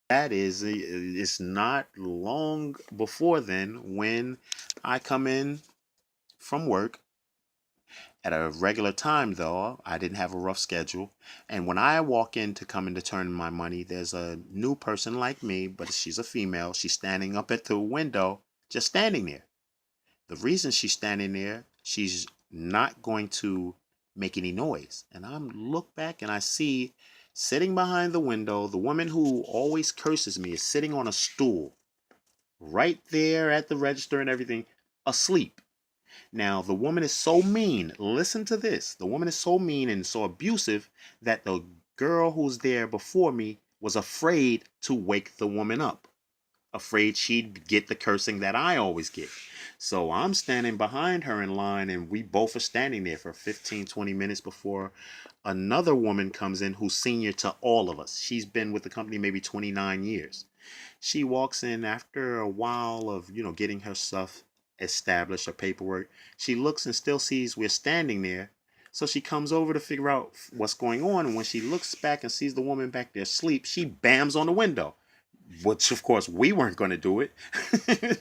That is, it's not long before then when I come in from work at a regular time, though. I didn't have a rough schedule. And when I walk in to come in to turn in my money, there's a new person like me, but she's a female. She's standing up at the window, just standing there. The reason she's standing there, she's not going to make any noise. And I look back and I see sitting behind the window, the woman who always curses me is sitting on a stool right there at the register and everything, asleep. Now, the woman is so mean. Listen to this. The woman is so mean and so abusive that the girl who's there before me was afraid to wake the woman up, afraid she'd get the cursing that I always get. So I'm standing behind her in line, and we both are standing there for 15, 20 minutes before another woman comes in who's senior to all of us. She's been with the company maybe 29 years. She walks in after a while of, getting her stuff established, her paperwork. She looks and still sees we're standing there. So she comes over to figure out what's going on. And when she looks back and sees the woman back there asleep, she bams on the window. Which, of course, we weren't going to do it.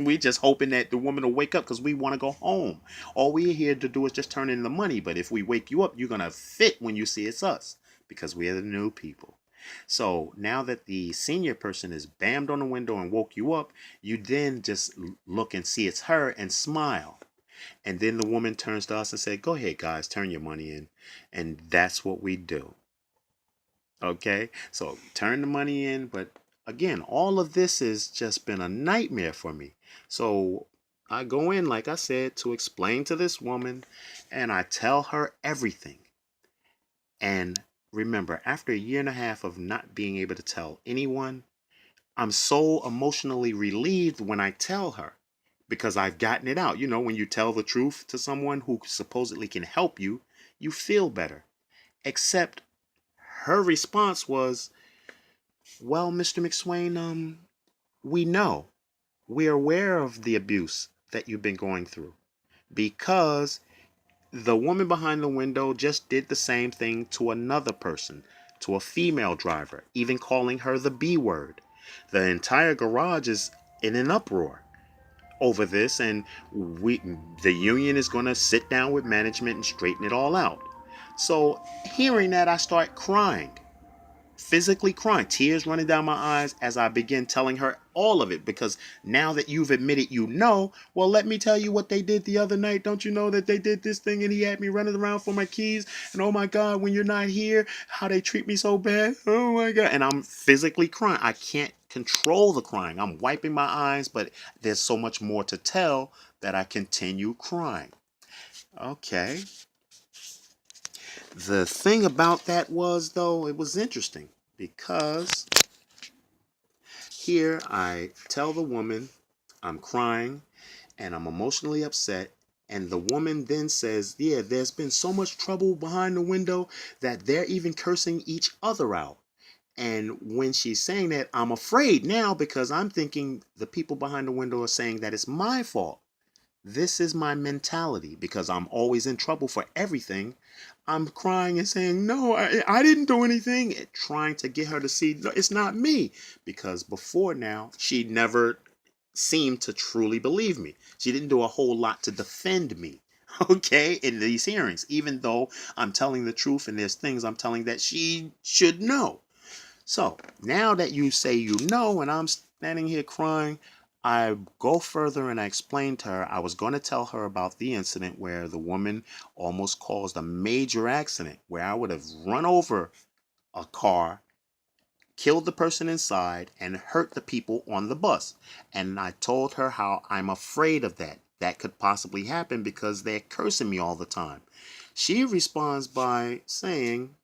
We just hoping that the woman will wake up because we want to go home. All we're here to do is just turn in the money. But if we wake you up, you're going to fit when you see it's us because we're the new people. So now that the senior person is bammed on the window and woke you up, you then just look and see it's her and smile. And then the woman turns to us and said, "Go ahead, guys, turn your money in." And that's what we do. Okay, so turn the money in. But again, all of this has just been a nightmare for me. So I go in, like I said, to explain to this woman, and I tell her everything. And remember, after a year and a half of not being able to tell anyone, I'm so emotionally relieved when I tell her because I've gotten it out. When you tell the truth to someone who supposedly can help you, you feel better. Except her response was, "Well, Mr. McSwain, we know. We're aware of the abuse that you've been going through because the woman behind the window just did the same thing to another person, to a female driver, even calling her the B word. The entire garage is in an uproar over this, and the union is going to sit down with management and straighten it all out." So hearing that, I start crying, physically crying, tears running down my eyes as I begin telling her all of it. Because now that you've admitted well, let me tell you what they did the other night. Don't you know that they did this thing and he had me running around for my keys? And oh my God, when you're not here, how they treat me so bad. Oh my God. And I'm physically crying. I can't control the crying. I'm wiping my eyes, but there's so much more to tell that I continue crying. Okay. The thing about that was, though, it was interesting because here I tell the woman I'm crying and I'm emotionally upset. And the woman then says, "Yeah, there's been so much trouble behind the window that they're even cursing each other out." And when she's saying that, I'm afraid now because I'm thinking the people behind the window are saying that it's my fault. This is my mentality because I'm always in trouble for everything. I'm crying and saying, "No, I didn't do anything," trying to get her to see, "No, it's not me." Because before now, she never seemed to truly believe me. She didn't do a whole lot to defend me, okay, in these hearings, even though I'm telling the truth and there's things I'm telling that she should know. So now that you say and I'm standing here crying, I go further and I explain to her I was going to tell her about the incident where the woman almost caused a major accident where I would have run over a car, killed the person inside, and hurt the people on the bus. And I told her how I'm afraid of that. That could possibly happen because they're cursing me all the time. She responds by saying,